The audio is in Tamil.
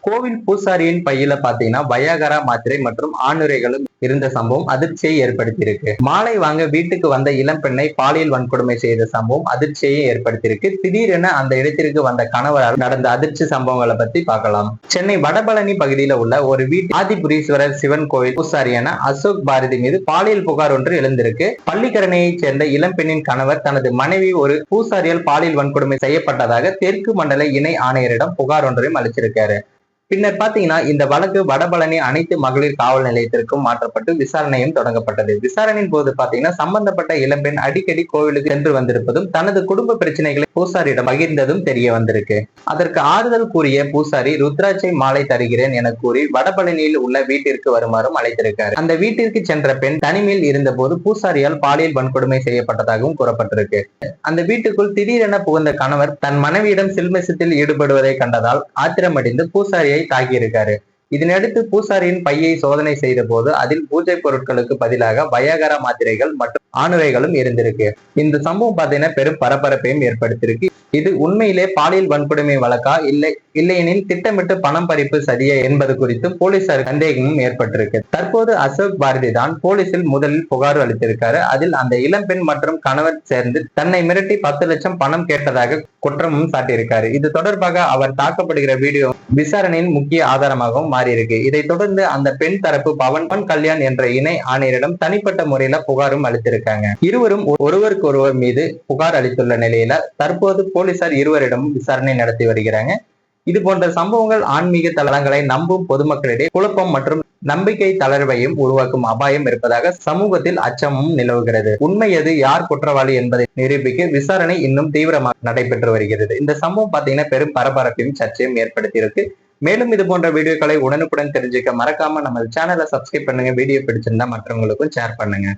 கோவில் பூசாரியின் பையில பாத்தீங்கன்னா வயாகரா மாத்திரை மற்றும் ஆணுரைகளும் இருந்த சம்பவம் அதிர்ச்சியை ஏற்படுத்தியிருக்கு. மாலை வாங்க வீட்டுக்கு வந்த இளம் பெண்ணை பாலியல் வன்கொடுமை செய்த சம்பவம் அதிர்ச்சியை ஏற்படுத்தியிருக்கு. திடீரென அந்த இடத்திற்கு வந்த கணவரால் நடந்த அதிர்ச்சி சம்பவங்களை பத்தி பார்க்கலாம். சென்னை வடபழனி பகுதியில உள்ள ஒரு வீட்டு ஆதிபுரீஸ்வரர் சிவன் கோவில் பூசாரியான அசோக் பாரதி மீது பாலியல் புகார் ஒன்று எழுந்திருக்கு. பள்ளிக்கரணையைச் சேர்ந்த இளம் பெண்ணின் கணவர் தனது மனைவி ஒரு பூசாரியால் பாலியல் வன்கொடுமை செய்யப்பட்டதாக தெற்கு மண்டல இணை ஆணையரிடம் புகார் ஒன்றையும் அளிச்சிருக்காரு. பின்னர் பாத்தீங்கன்னா இந்த வழக்கு வடபழனி அனைத்து மகளிர் காவல் நிலையத்திற்கும் மாற்றப்பட்டு விசாரணையும் தொடங்கப்பட்டது. விசாரணையின் போது பாத்தீங்கன்னா சம்பந்தப்பட்ட இளம்பெண் அடிக்கடி கோவிலுக்கு சென்று வந்திருப்பதும் தனது குடும்ப பிரச்சனைகளை பூசாரியிடம் பகிர்ந்ததும் தெரிய வந்திருக்கு. அதற்கு ஆறுதல் கூறிய பூசாரி ருத்ராட்சை மாலை தருகிறேன் என கூறி வடபழனியில் உள்ள வீட்டிற்கு வருமாறும் அழைத்திருக்காரு. அந்த வீட்டிற்கு சென்ற பெண் தனிமையில் இருந்த போது பூசாரியால் பாலியல் வன்கொடுமை செய்யப்பட்டதாகவும் கூறப்பட்டிருக்கு. அந்த வீட்டுக்குள் திடீரென புகுந்த கணவர் தன் மனைவியிடம் சில்மிசத்தில் ஈடுபடுவதை கண்டதால் ஆத்திரமடைந்து பூசாரியை தாக்கியிருக்காரு. இதனையடுத்து பூசாரியின் பையை சோதனை செய்த போது அதில் பூஜை பொருட்களுக்கு பதிலாக வயாகரா மாத்திரைகள் மற்றும் ஆணுரைகளும் இருந்திருக்கு. இந்த சம்பவம் பார்த்தீங்கன்னா பெரும் பரபரப்பையும் ஏற்படுத்தியிருக்கு. இது உண்மையிலே பாலியல் வன்கொடுமை வழக்கா இல்லையெனில் திட்டமிட்டு பணம் பறிப்பு சதியா என்பது குறித்து போலீசார் சந்தேகமும் ஏற்பட்டிருக்கு. தற்போது அசோக் பாரதி தான் போலீசில் முதலில் புகார் அளித்திருக்காரு. அதில் அந்த இளம்பெண் மற்றும் கணவர் சேர்ந்து தன்னை மிரட்டி 10 லட்சம் பணம் கேட்டதாக குற்றமும் சாட்டியிருக்காரு. இது தொடர்பாக அவர் தாக்கப்படுகிற வீடியோ விசாரணையின் முக்கிய ஆதாரமாகவும் மாறியிருக்கு. இதை தொடர்ந்து அந்த பெண் தரப்பு பவன் கல்யாண் என்ற இணை ஆணையரிடம் தனிப்பட்ட முறையில புகாரும் அளித்திருக்காங்க. இருவரும் ஒருவருக்கு ஒருவர் மீது புகார் அளித்துள்ள நிலையில தற்போது போலீசார் இருவரிடமும் விசாரணை நடத்தி வருகிறாங்க. இது போன்ற சம்பவங்கள் ஆன்மீக தளங்களை நம்பும் பொதுமக்களிடையே குழப்பம் மற்றும் நம்பிக்கை தளர்வையும் உருவாக்கும் அபாயம் இருப்பதாக சமூகத்தில் அச்சமும் நிலவுகிறது. உண்மை எது, யார் குற்றவாளி என்பதை நிரூபிக்க விசாரணை இன்னும் தீவிரமாக நடைபெற்று வருகிறது. இந்த சம்பவம் பாத்தீங்கன்னா பெரும் பரபரப்பையும் சர்ச்சையும் ஏற்படுத்தியிருக்கு. மேலும் இது போன்ற வீடியோக்களை உடனுக்குடன் தெரிஞ்சுக்க மறக்காம நம்ம சேனலை சப்ஸ்கிரைப் பண்ணுங்க. வீடியோ பிடிச்சிருந்தா மற்றவங்களுக்கும் ஷேர் பண்ணுங்க.